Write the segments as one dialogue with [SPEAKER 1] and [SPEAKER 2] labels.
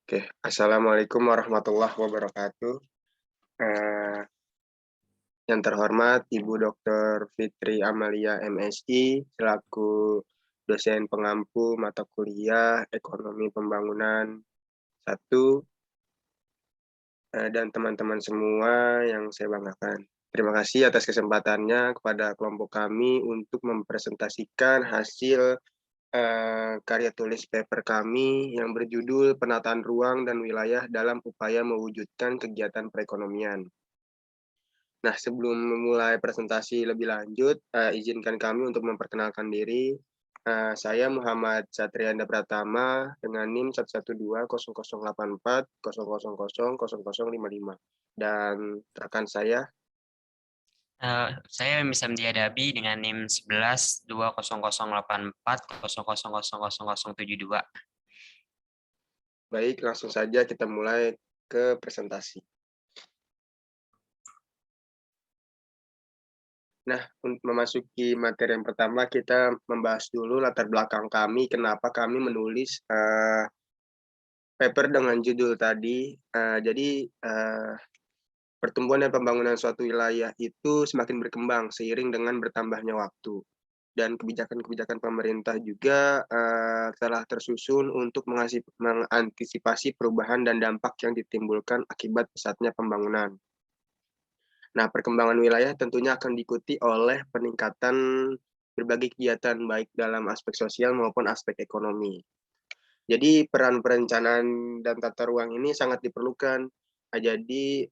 [SPEAKER 1] Oke, Assalamualaikum warahmatullahi wabarakatuh. Eh, yang terhormat Ibu Dr. Fitri Amalia MSI selaku dosen pengampu mata kuliah Ekonomi Pembangunan 1 dan teman-teman semua yang saya banggakan. Terima kasih atas kesempatannya kepada kelompok kami untuk mempresentasikan hasil karya tulis paper kami yang berjudul Penataan Ruang dan Wilayah dalam Upaya Mewujudkan Kegiatan Perekonomian. Nah, sebelum memulai presentasi lebih lanjut, izinkan kami untuk memperkenalkan diri. Saya Muhammad Satrianda Pratama dengan NIM 112008400000055. Dan rekan saya,
[SPEAKER 2] Saya Misam Diadabi dengan NIM 1120808400000072.
[SPEAKER 1] baik langsung saja kita mulai ke presentasi. Nah, untuk memasuki materi yang pertama, kita membahas dulu latar belakang kami, kenapa kami menulis paper dengan judul tadi. Pertumbuhan dan pembangunan suatu wilayah itu semakin berkembang seiring dengan bertambahnya waktu. Dan kebijakan-kebijakan pemerintah juga telah tersusun untuk mengantisipasi perubahan dan dampak yang ditimbulkan akibat pesatnya pembangunan. Nah, perkembangan wilayah tentunya akan diikuti oleh peningkatan berbagai kegiatan baik dalam aspek sosial maupun aspek ekonomi. Jadi peran perencanaan dan tata ruang ini sangat diperlukan. Jadi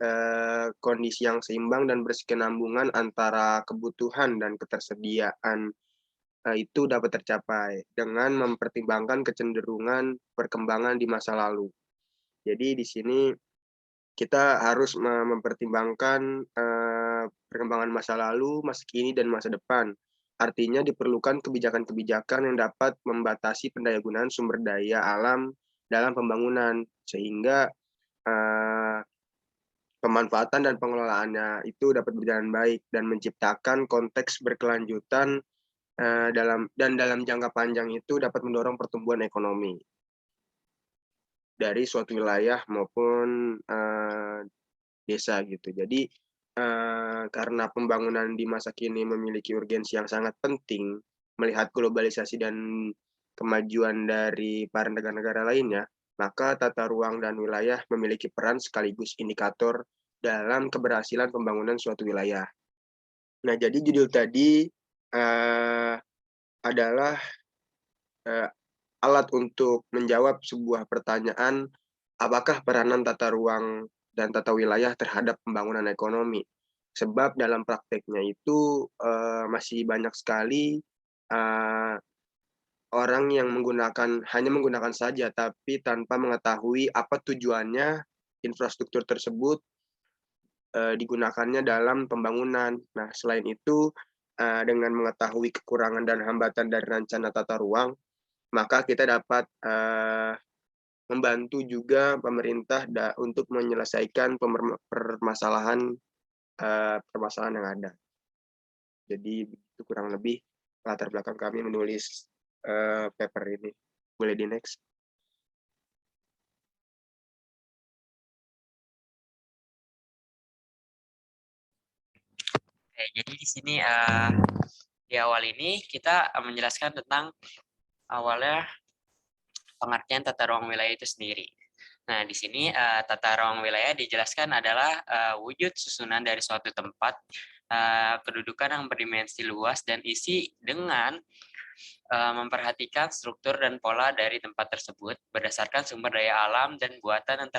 [SPEAKER 1] kondisi yang seimbang dan berkesinambungan antara kebutuhan dan ketersediaan itu dapat tercapai dengan mempertimbangkan kecenderungan perkembangan di masa lalu. Jadi di sini kita harus mempertimbangkan perkembangan masa lalu, masa kini, dan masa depan. Artinya diperlukan kebijakan-kebijakan yang dapat membatasi pendayagunaan sumber daya alam dalam pembangunan, sehingga pemanfaatan dan pengelolaannya itu dapat berjalan baik dan menciptakan konteks berkelanjutan dalam jangka panjang itu dapat mendorong pertumbuhan ekonomi dari suatu wilayah maupun desa gitu. Jadi karena pembangunan di masa kini memiliki urgensi yang sangat penting, melihat globalisasi dan kemajuan dari para negara-negara lainnya, maka tata ruang dan wilayah memiliki peran sekaligus indikator dalam keberhasilan pembangunan suatu wilayah. Nah, jadi judul tadi adalah alat untuk menjawab sebuah pertanyaan, apakah peranan tata ruang dan tata wilayah terhadap pembangunan ekonomi? Sebab dalam prakteknya itu masih banyak sekali orang yang hanya menggunakan saja, tapi tanpa mengetahui apa tujuannya infrastruktur tersebut digunakannya dalam pembangunan. Nah, selain itu, dengan mengetahui kekurangan dan hambatan dari rencana tata ruang, maka kita dapat membantu juga pemerintah untuk menyelesaikan permasalahan yang ada. Jadi itu kurang lebih latar belakang kami menulis paper ini. Boleh di next.
[SPEAKER 2] Oke, jadi di sini di awal ini kita menjelaskan tentang awalnya pengertian tata ruang wilayah itu sendiri. Nah, di sini tata ruang wilayah dijelaskan adalah wujud susunan dari suatu tempat, kedudukan yang berdimensi luas dan isi dengan memperhatikan struktur dan pola dari tempat tersebut berdasarkan sumber daya alam dan buatan yang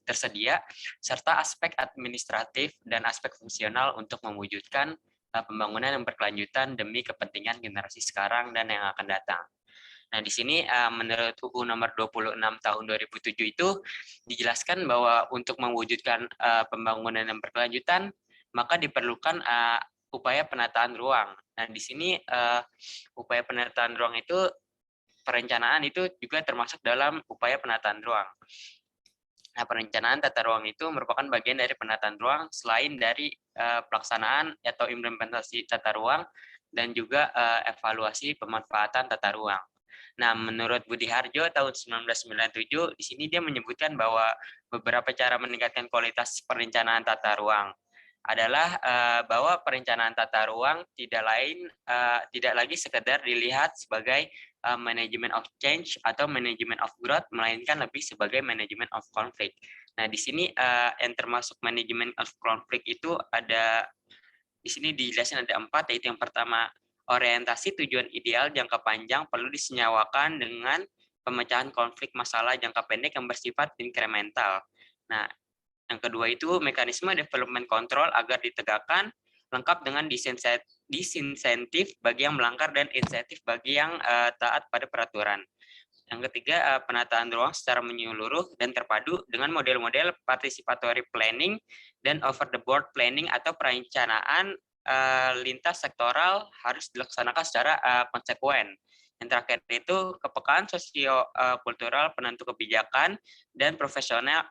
[SPEAKER 2] tersedia serta aspek administratif dan aspek fungsional untuk mewujudkan pembangunan yang berkelanjutan demi kepentingan generasi sekarang dan yang akan datang. Nah, di sini menurut UU nomor 26 tahun 2007 itu dijelaskan bahwa untuk mewujudkan pembangunan yang berkelanjutan, maka diperlukan upaya penataan ruang. Nah, di sini upaya penataan ruang itu, perencanaan itu juga termasuk dalam upaya penataan ruang. Nah, perencanaan tata ruang itu merupakan bagian dari penataan ruang selain dari pelaksanaan atau implementasi tata ruang dan juga evaluasi pemanfaatan tata ruang. Nah, menurut Budi Harjo tahun 1997, di sini dia menyebutkan bahwa beberapa cara meningkatkan kualitas perencanaan tata ruang adalah bahwa perencanaan tata ruang tidak lagi sekedar dilihat sebagai manajemen of change atau manajemen of growth, melainkan lebih sebagai manajemen of conflict. Nah, di sini yang termasuk manajemen of conflict itu ada di sini dijelasin ada 4, yaitu yang pertama, orientasi tujuan ideal jangka panjang perlu disenyawakan dengan pemecahan konflik masalah jangka pendek yang bersifat inkremental. Nah, yang kedua itu mekanisme development control agar ditegakkan lengkap dengan disinsentif bagi yang melanggar dan insentif bagi yang taat pada peraturan. Yang ketiga, penataan ruang secara menyeluruh dan terpadu dengan model-model participatory planning dan over the board planning atau perencanaan lintas sektoral harus dilaksanakan secara konsekuen. Yang terakhir itu kepekaan sosio-kultural penentu kebijakan dan profesional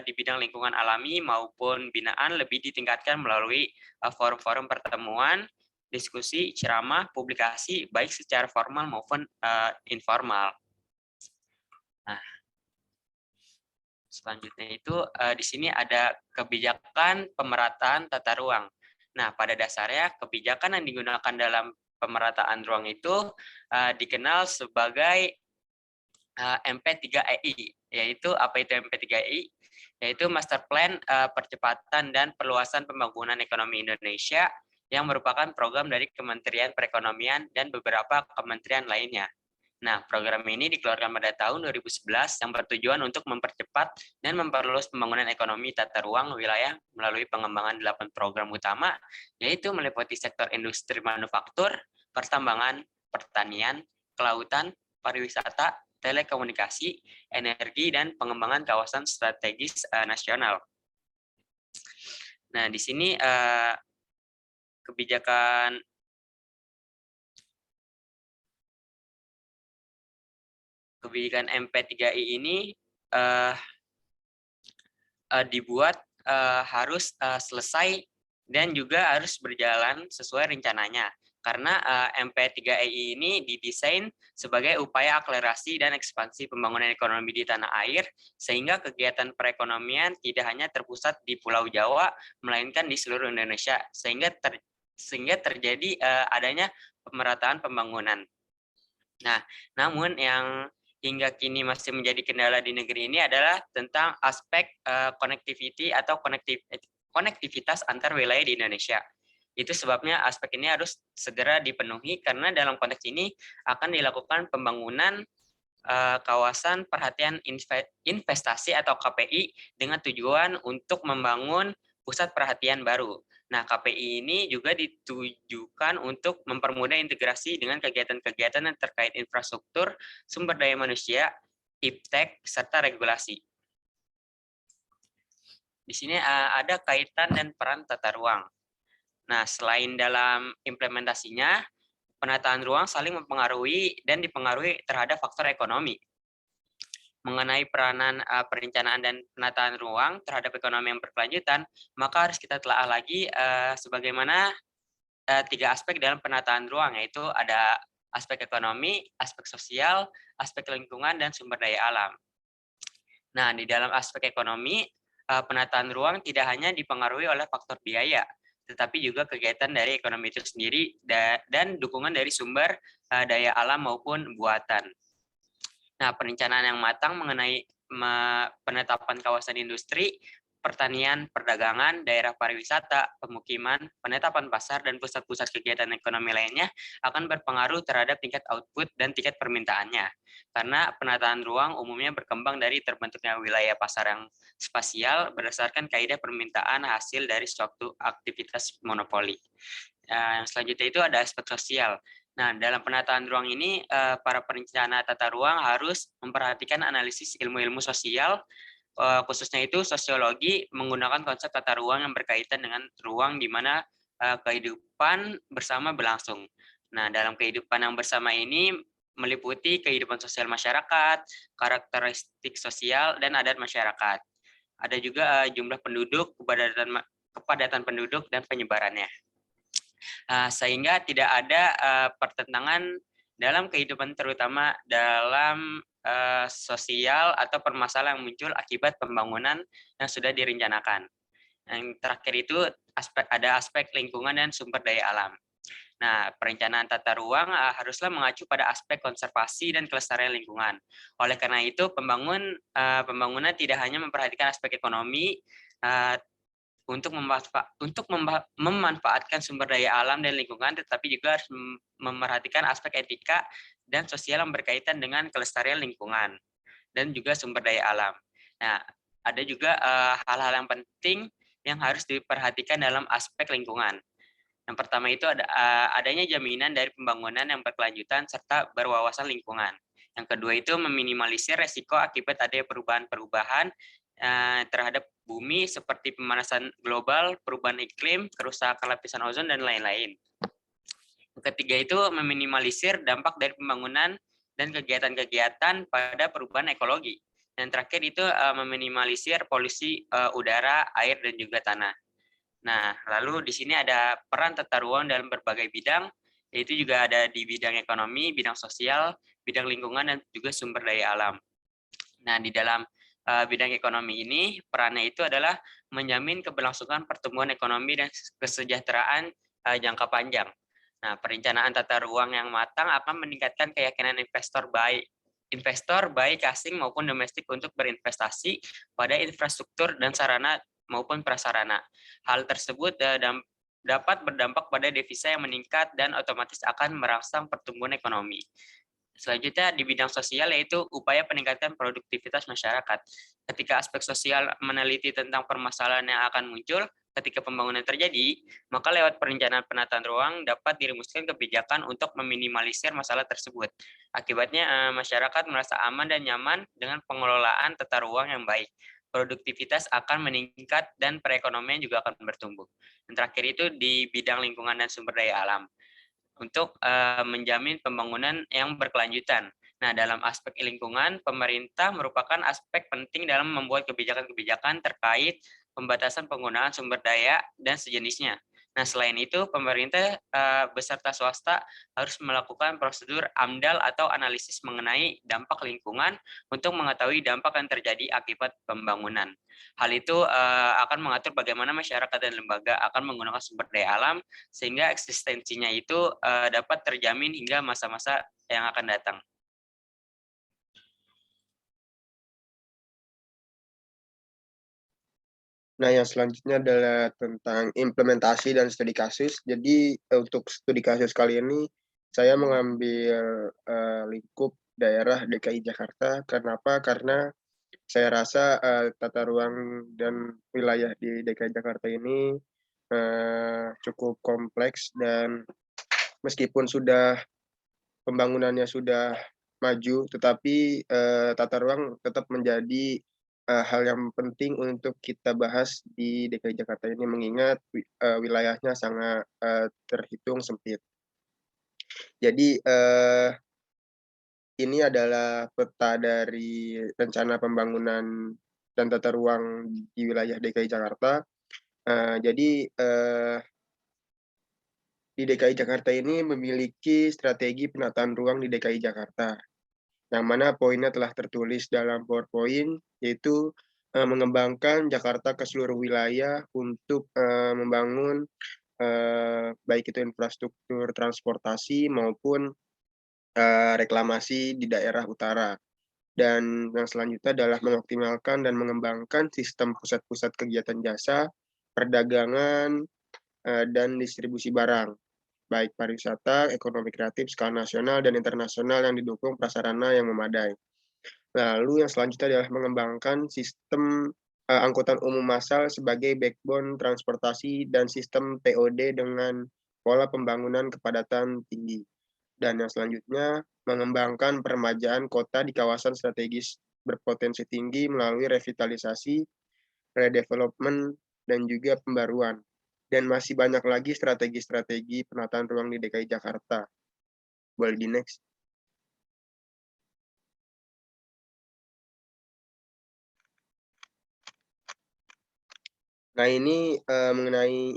[SPEAKER 2] di bidang lingkungan alami maupun binaan lebih ditingkatkan melalui forum-forum pertemuan, diskusi, ceramah, publikasi, baik secara formal maupun informal. Nah, selanjutnya itu di sini ada kebijakan pemerataan tata ruang. Nah, pada dasarnya kebijakan yang digunakan dalam pemerataan ruang itu dikenal sebagai MP3EI, yaitu apa itu MP3EI? Yaitu Master Plan Percepatan dan Perluasan Pembangunan Ekonomi Indonesia yang merupakan program dari Kementerian Perekonomian dan beberapa kementerian lainnya. Nah, program ini dikeluarkan pada tahun 2011 yang bertujuan untuk mempercepat dan memperluas pembangunan ekonomi tata ruang wilayah melalui pengembangan 8 program utama, yaitu meliputi sektor industri manufaktur, pertambangan, pertanian, kelautan, pariwisata, telekomunikasi, energi, dan pengembangan kawasan strategis nasional. Nah, di sini kebijakan MP3I ini dibuat harus selesai dan juga harus berjalan sesuai rencananya. Karena MP3I ini didesain sebagai upaya akselerasi dan ekspansi pembangunan ekonomi di tanah air, sehingga kegiatan perekonomian tidak hanya terpusat di Pulau Jawa, melainkan di seluruh Indonesia, sehingga terjadi adanya pemerataan pembangunan. Nah, namun yang hingga kini masih menjadi kendala di negeri ini adalah tentang aspek connectivity atau konektivitas antar wilayah di Indonesia. Itu sebabnya aspek ini harus segera dipenuhi karena dalam konteks ini akan dilakukan pembangunan kawasan perhatian investasi atau KPI dengan tujuan untuk membangun pusat perhatian baru. Nah, KPI ini juga ditujukan untuk mempermudah integrasi dengan kegiatan-kegiatan yang terkait infrastruktur, sumber daya manusia, iptek, serta regulasi. Di sini ada kaitan dan peran tata ruang. Nah, selain dalam implementasinya, penataan ruang saling mempengaruhi dan dipengaruhi terhadap faktor ekonomi. Mengenai peranan perencanaan dan penataan ruang terhadap ekonomi yang berkelanjutan, maka harus kita telah lagi sebagaimana 3 aspek dalam penataan ruang, yaitu ada aspek ekonomi, aspek sosial, aspek lingkungan, dan sumber daya alam. Nah, di dalam aspek ekonomi, penataan ruang tidak hanya dipengaruhi oleh faktor biaya, tetapi juga kegiatan dari ekonomi itu sendiri dan dukungan dari sumber daya alam maupun buatan. Nah, perencanaan yang matang mengenai penetapan kawasan industri, pertanian, perdagangan, daerah pariwisata, pemukiman, penetapan pasar, dan pusat-pusat kegiatan ekonomi lainnya akan berpengaruh terhadap tingkat output dan tingkat permintaannya. Karena penataan ruang umumnya berkembang dari terbentuknya wilayah pasar yang spasial berdasarkan kaidah permintaan hasil dari suatu aktivitas monopoli. Yang selanjutnya itu ada aspek sosial. Nah, dalam penataan ruang ini, para perencana tata ruang harus memperhatikan analisis ilmu-ilmu sosial, khususnya itu sosiologi, menggunakan konsep tata ruang yang berkaitan dengan ruang di mana kehidupan bersama berlangsung. Nah, dalam kehidupan yang bersama ini meliputi kehidupan sosial masyarakat, karakteristik sosial, dan adat masyarakat. Ada juga jumlah penduduk, kepadatan penduduk, dan penyebarannya. Sehingga tidak ada pertentangan dalam kehidupan, terutama dalam sosial atau permasalahan yang muncul akibat pembangunan yang sudah direncanakan. Yang terakhir itu ada aspek lingkungan dan sumber daya alam. Nah, perencanaan tata ruang haruslah mengacu pada aspek konservasi dan kelestarian lingkungan. Oleh karena itu, pembangunan tidak hanya memperhatikan aspek ekonomi untuk memanfaatkan sumber daya alam dan lingkungan, tetapi juga harus memperhatikan aspek etika dan sosial yang berkaitan dengan kelestarian lingkungan dan juga sumber daya alam. Nah, ada juga hal-hal yang penting yang harus diperhatikan dalam aspek lingkungan. Yang pertama itu adanya jaminan dari pembangunan yang berkelanjutan serta berwawasan lingkungan. Yang kedua itu meminimalisir resiko akibat adanya perubahan-perubahan terhadap bumi seperti pemanasan global, perubahan iklim, kerusakan lapisan ozon, dan lain-lain. Yang ketiga itu meminimalisir dampak dari pembangunan dan kegiatan-kegiatan pada perubahan ekologi. Dan terakhir itu meminimalisir polusi udara, air, dan juga tanah. Nah, lalu di sini ada peran tata ruang dalam berbagai bidang, yaitu juga ada di bidang ekonomi, bidang sosial, bidang lingkungan, dan juga sumber daya alam. Nah, di dalam bidang ekonomi ini, perannya itu adalah menjamin keberlangsungan pertumbuhan ekonomi dan kesejahteraan jangka panjang. Nah, perencanaan tata ruang yang matang akan meningkatkan keyakinan investor baik asing maupun domestik untuk berinvestasi pada infrastruktur dan sarana maupun prasarana. Hal tersebut dapat berdampak pada devisa yang meningkat dan otomatis akan merangsang pertumbuhan ekonomi. Selanjutnya di bidang sosial yaitu upaya peningkatan produktivitas masyarakat. Ketika aspek sosial meneliti tentang permasalahan yang akan muncul ketika pembangunan terjadi, maka lewat perencanaan penataan ruang dapat dirumuskan kebijakan untuk meminimalisir masalah tersebut. Akibatnya masyarakat merasa aman dan nyaman dengan pengelolaan tata ruang yang baik. Produktivitas akan meningkat dan perekonomian juga akan bertumbuh. Dan terakhir itu di bidang lingkungan dan sumber daya alam untuk menjamin pembangunan yang berkelanjutan. Nah, dalam aspek lingkungan, pemerintah merupakan aspek penting dalam membuat kebijakan-kebijakan terkait pembatasan penggunaan sumber daya dan sejenisnya. Nah, selain itu, pemerintah beserta swasta harus melakukan prosedur AMDAL atau analisis mengenai dampak lingkungan untuk mengetahui dampak yang terjadi akibat pembangunan. Hal itu akan mengatur bagaimana masyarakat dan lembaga akan menggunakan sumber daya alam sehingga eksistensinya itu dapat terjamin hingga masa-masa yang akan datang.
[SPEAKER 1] Nah, yang selanjutnya adalah tentang implementasi dan studi kasus. Jadi, untuk studi kasus kali ini, saya mengambil lingkup daerah DKI Jakarta. Kenapa? Karena saya rasa tata ruang dan wilayah di DKI Jakarta ini cukup kompleks, dan meskipun pembangunannya sudah maju, tetapi tata ruang tetap menjadi hal yang penting untuk kita bahas di DKI Jakarta ini, mengingat wilayahnya sangat terhitung sempit. Jadi ini adalah peta dari rencana pembangunan dan tata ruang di wilayah DKI Jakarta. Jadi di DKI Jakarta ini memiliki strategi penataan ruang di DKI Jakarta, yang mana poinnya telah tertulis dalam PowerPoint, yaitu mengembangkan Jakarta ke seluruh wilayah untuk membangun baik itu infrastruktur transportasi maupun reklamasi di daerah utara. Dan yang selanjutnya adalah mengoptimalkan dan mengembangkan sistem pusat-pusat kegiatan jasa, perdagangan, dan distribusi barang, baik pariwisata, ekonomi kreatif, skala nasional dan internasional yang didukung prasarana yang memadai. Lalu yang selanjutnya adalah mengembangkan sistem angkutan umum massal sebagai backbone transportasi dan sistem TOD dengan pola pembangunan kepadatan tinggi. Dan yang selanjutnya, mengembangkan peremajaan kota di kawasan strategis berpotensi tinggi melalui revitalisasi, redevelopment, dan juga pembaruan. Dan masih banyak lagi strategi-strategi penataan ruang di DKI Jakarta. Boleh di next. Nah, ini mengenai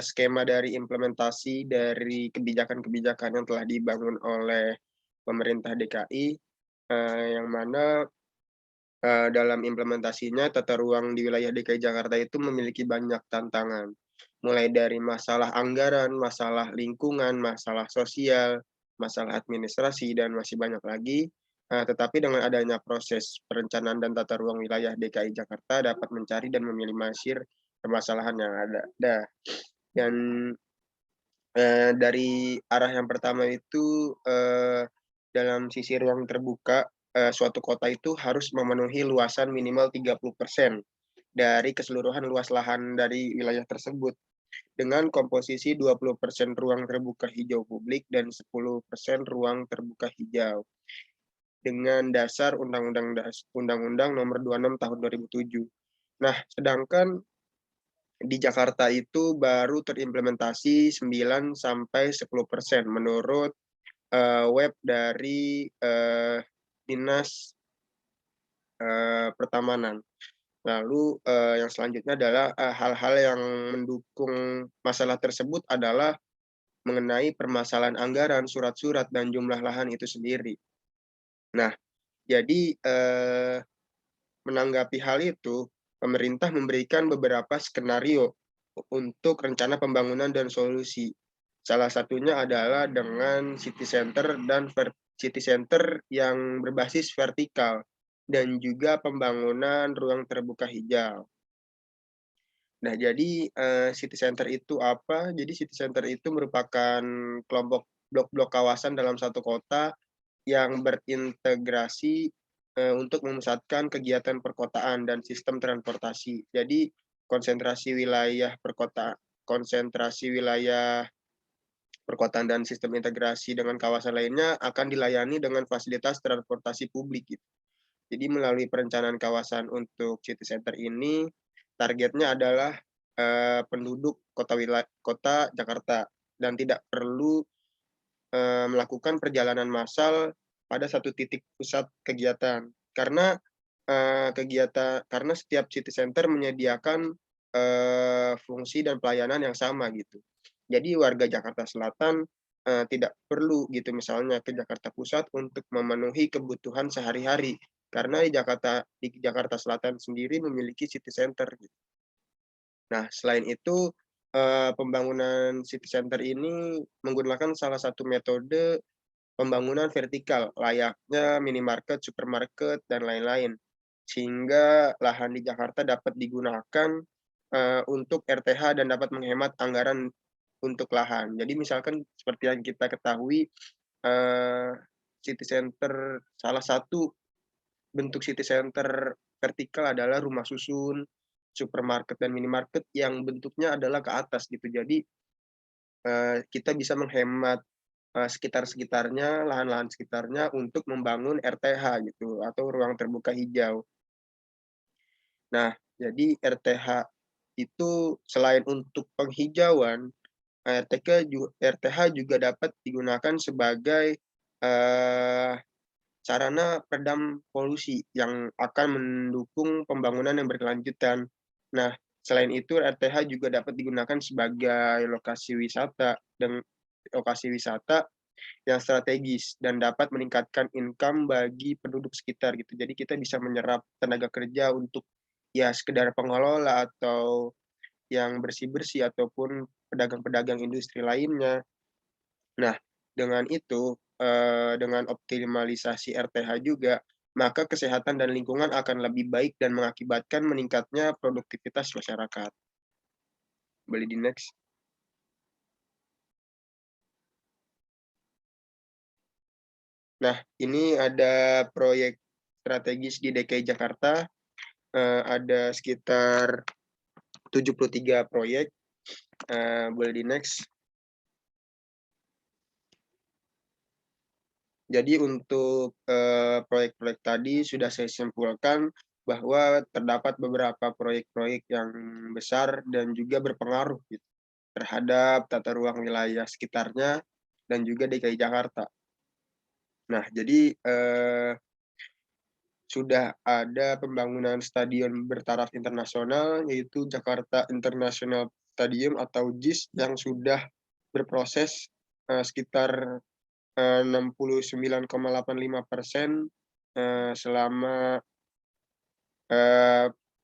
[SPEAKER 1] skema dari implementasi dari kebijakan-kebijakan yang telah dibangun oleh pemerintah DKI, yang mana dalam implementasinya tata ruang di wilayah DKI Jakarta itu memiliki banyak tantangan. Mulai dari masalah anggaran, masalah lingkungan, masalah sosial, masalah administrasi, dan masih banyak lagi. Tetapi dengan adanya proses perencanaan dan tata ruang wilayah DKI Jakarta dapat mencari dan meminimalisir permasalahan yang ada. Dan dari arah yang pertama itu, dalam sisi ruang terbuka, suatu kota itu harus memenuhi luasan minimal 30% dari keseluruhan luas lahan dari wilayah tersebut, dengan komposisi 20% ruang terbuka hijau publik dan 10% ruang terbuka hijau, dengan dasar Undang-Undang Nomor 26 Tahun 2007. Nah, sedangkan di Jakarta itu baru terimplementasi 9 sampai 10% menurut web dari Dinas Pertamanan. Lalu yang selanjutnya adalah hal-hal yang mendukung masalah tersebut adalah mengenai permasalahan anggaran, surat-surat, dan jumlah lahan itu sendiri. Nah, jadi menanggapi hal itu, pemerintah memberikan beberapa skenario untuk rencana pembangunan dan solusi. Salah satunya adalah dengan city center yang berbasis vertikal dan juga pembangunan ruang terbuka hijau. Nah, jadi city center itu apa? Jadi city center itu merupakan kelompok blok-blok kawasan dalam satu kota yang berintegrasi untuk memusatkan kegiatan perkotaan dan sistem transportasi. Jadi konsentrasi wilayah perkotaan dan sistem integrasi dengan kawasan lainnya akan dilayani dengan fasilitas transportasi publik gitu. Jadi melalui perencanaan kawasan untuk city center ini, targetnya adalah penduduk kota Jakarta dan tidak perlu melakukan perjalanan massal pada satu titik pusat kegiatan. Karena setiap city center menyediakan fungsi dan pelayanan yang sama gitu. Jadi warga Jakarta Selatan tidak perlu gitu misalnya ke Jakarta Pusat untuk memenuhi kebutuhan sehari-hari, karena di Jakarta Selatan sendiri memiliki city center gitu. Nah, selain itu pembangunan city center ini menggunakan salah satu metode pembangunan vertikal layaknya minimarket, supermarket, dan lain-lain. Sehingga lahan di Jakarta dapat digunakan untuk RTH dan dapat menghemat anggaran untuk lahan. Jadi misalkan seperti yang kita ketahui, city center salah satu bentuk city center vertikal adalah rumah susun, supermarket, dan minimarket yang bentuknya adalah ke atas gitu. Jadi kita bisa menghemat sekitarnya, lahan-lahan sekitarnya untuk membangun RTH gitu atau ruang terbuka hijau. Nah, jadi itu selain untuk penghijauan, RTH juga dapat digunakan sebagai sarana peredam polusi yang akan mendukung pembangunan yang berkelanjutan. Nah, selain itu RTH juga dapat digunakan sebagai lokasi wisata yang strategis dan dapat meningkatkan income bagi penduduk sekitar gitu. Jadi kita bisa menyerap tenaga kerja untuk ya sekedar pengelola atau yang bersih-bersih ataupun pedagang-pedagang industri lainnya. Nah, dengan itu, dengan optimalisasi RTH juga, maka kesehatan dan lingkungan akan lebih baik dan mengakibatkan meningkatnya produktivitas masyarakat. Boleh di next. Nah, ini ada proyek strategis di DKI Jakarta, ada sekitar 73 proyek. Boleh di next. Jadi untuk proyek-proyek tadi sudah saya simpulkan bahwa terdapat beberapa proyek-proyek yang besar dan juga berpengaruh gitu, terhadap tata ruang wilayah sekitarnya dan juga DKI Jakarta. Nah, jadi sudah ada pembangunan stadion bertaraf internasional, yaitu Jakarta International Stadium atau JIS yang sudah berproses sekitar 69,85% selama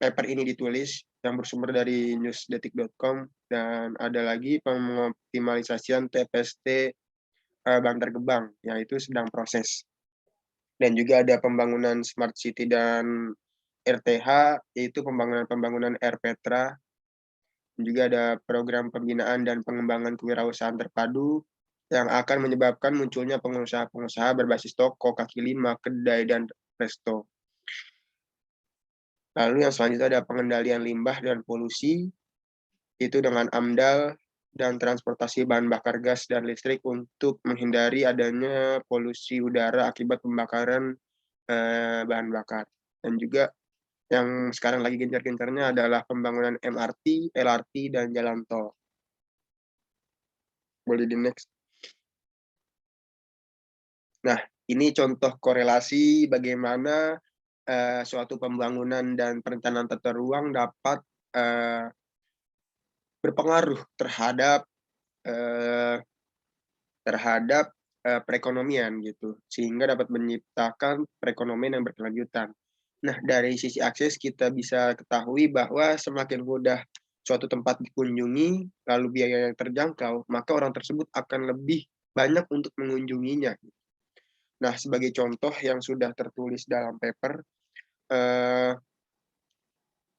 [SPEAKER 1] paper ini ditulis, yang bersumber dari newsdetik.com, dan ada lagi pengoptimalisasian TPST Bantar Gebang, yaitu sedang proses. Dan juga ada pembangunan Smart City dan RTH, yaitu pembangunan RPETRA. Juga ada program pembinaan dan pengembangan kewirausahaan terpadu yang akan menyebabkan munculnya pengusaha-pengusaha berbasis toko, kaki lima, kedai, dan resto. Lalu yang selanjutnya ada pengendalian limbah dan polusi, itu dengan AMDAL dan transportasi bahan bakar gas dan listrik untuk menghindari adanya polusi udara akibat pembakaran bahan bakar. Dan juga yang sekarang lagi gencar-gencarnya adalah pembangunan MRT, LRT, dan jalan tol. Boleh di next. Nah, ini contoh korelasi bagaimana suatu pembangunan dan perencanaan tata ruang dapat berpengaruh terhadap perekonomian gitu, sehingga dapat menciptakan perekonomian yang berkelanjutan. Nah, dari sisi akses kita bisa ketahui bahwa semakin mudah suatu tempat dikunjungi, lalu biaya yang terjangkau, maka orang tersebut akan lebih banyak untuk mengunjunginya. Nah, sebagai contoh yang sudah tertulis dalam paper,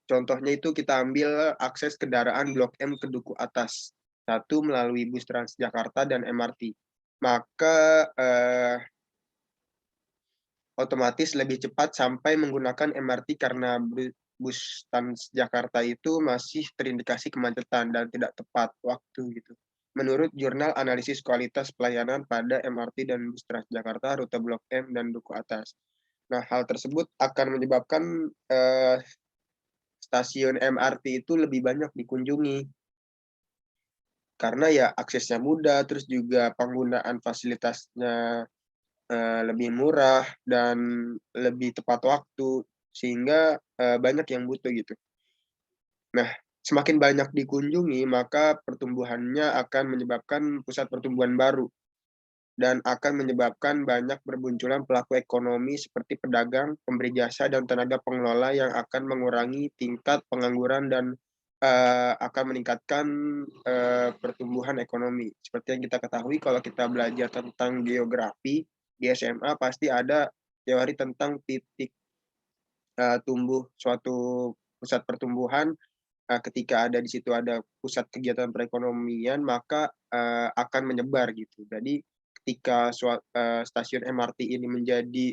[SPEAKER 1] contohnya itu kita ambil akses kendaraan Blok M ke Duku Atas. Satu melalui bus Transjakarta dan MRT. Maka otomatis lebih cepat sampai menggunakan MRT karena bus Transjakarta itu masih terindikasi kemacetan dan tidak tepat waktu gitu. Menurut Jurnal Analisis Kualitas Pelayanan pada MRT dan bus Transjakarta rute Blok M dan Duku Atas. Nah, hal tersebut akan menyebabkan stasiun MRT itu lebih banyak dikunjungi karena ya aksesnya mudah, terus juga penggunaan fasilitasnya lebih murah dan lebih tepat waktu, sehingga banyak yang butuh gitu. Nah, semakin banyak dikunjungi, maka pertumbuhannya akan menyebabkan pusat pertumbuhan baru dan akan menyebabkan banyak bermunculan pelaku ekonomi seperti pedagang, pemberi jasa, dan tenaga pengelola yang akan mengurangi tingkat pengangguran dan akan meningkatkan pertumbuhan ekonomi. Seperti yang kita ketahui, kalau kita belajar tentang geografi di SMA, pasti ada teori tentang titik tumbuh suatu pusat pertumbuhan. Ketika ada di situ ada pusat kegiatan perekonomian, maka akan menyebar gitu. Jadi ketika stasiun MRT ini menjadi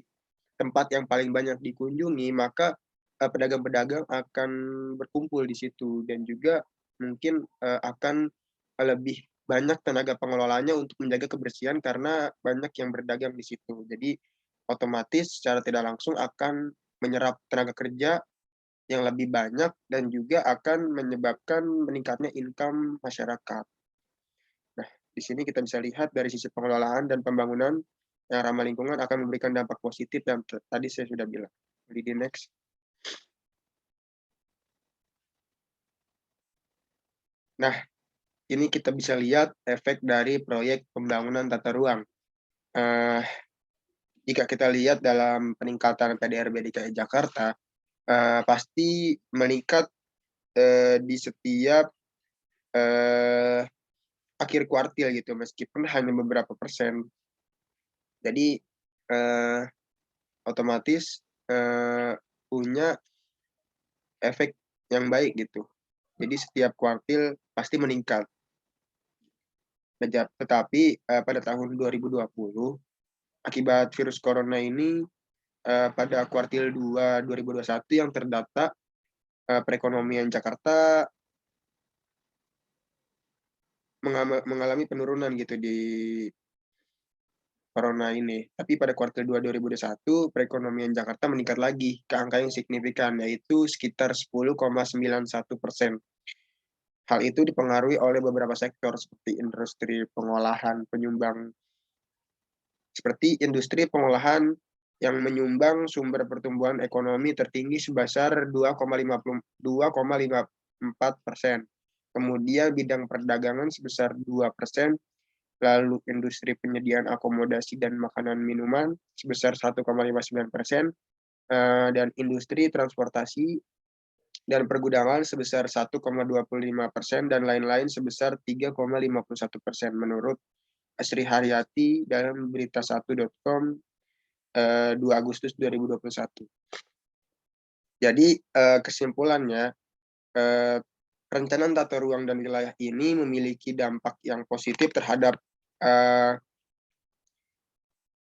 [SPEAKER 1] tempat yang paling banyak dikunjungi, maka pedagang-pedagang akan berkumpul di situ, dan juga mungkin akan lebih banyak tenaga pengelolanya untuk menjaga kebersihan karena banyak yang berdagang di situ. Jadi otomatis secara tidak langsung akan menyerap tenaga kerja yang lebih banyak dan juga akan menyebabkan meningkatnya income masyarakat. Nah, di sini kita bisa lihat dari sisi pengelolaan dan pembangunan yang ramah lingkungan akan memberikan dampak positif yang tadi saya sudah bilang. Jadi di next. Nah, ini kita bisa lihat efek dari proyek pembangunan tata ruang. Jika kita lihat dalam peningkatan PDRB DKI Jakarta, pasti meningkat di setiap akhir kuartil gitu, meskipun hanya beberapa persen. Jadi otomatis punya efek yang baik gitu. Jadi setiap kuartil pasti meningkat. Tetapi pada tahun 2020 akibat virus corona ini pada kuartil 2 2021 yang terdata perekonomian Jakarta mengalami penurunan gitu di corona ini. Tapi pada kuartal 2 2021, perekonomian Jakarta meningkat lagi ke angka yang signifikan, yaitu sekitar 10,91%. Hal itu dipengaruhi oleh beberapa sektor seperti industri pengolahan penyumbang, seperti industri pengolahan yang menyumbang sumber pertumbuhan ekonomi tertinggi sebesar 2,54%. Kemudian bidang perdagangan sebesar 2%, lalu industri penyediaan akomodasi dan makanan minuman sebesar 1,59%, dan industri transportasi dan pergudangan sebesar 1,25%, dan lain-lain sebesar 3,51% menurut Sri Haryati dalam berita1.com 2 Agustus 2021. Jadi kesimpulannya, perencanaan tata ruang dan wilayah ini memiliki dampak yang positif terhadap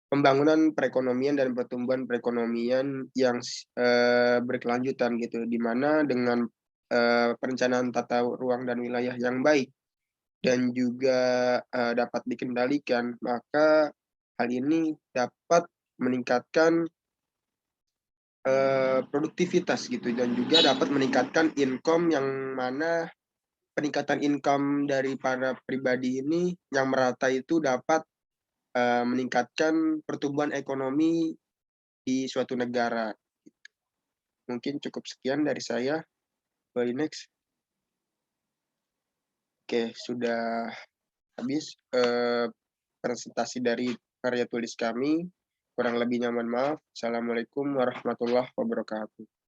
[SPEAKER 1] pembangunan perekonomian dan pertumbuhan perekonomian yang berkelanjutan gitu, di mana dengan perencanaan tata ruang dan wilayah yang baik dan juga dapat dikendalikan, maka hal ini dapat meningkatkan produktivitas gitu, dan juga dapat meningkatkan income, yang mana peningkatan income dari para pribadi ini yang merata itu dapat meningkatkan pertumbuhan ekonomi di suatu negara. Mungkin cukup sekian dari saya. Boleh next. Oke, sudah habis presentasi dari karya tulis kami. Kurang lebihnya mohon maaf. Assalamualaikum warahmatullahi wabarakatuh.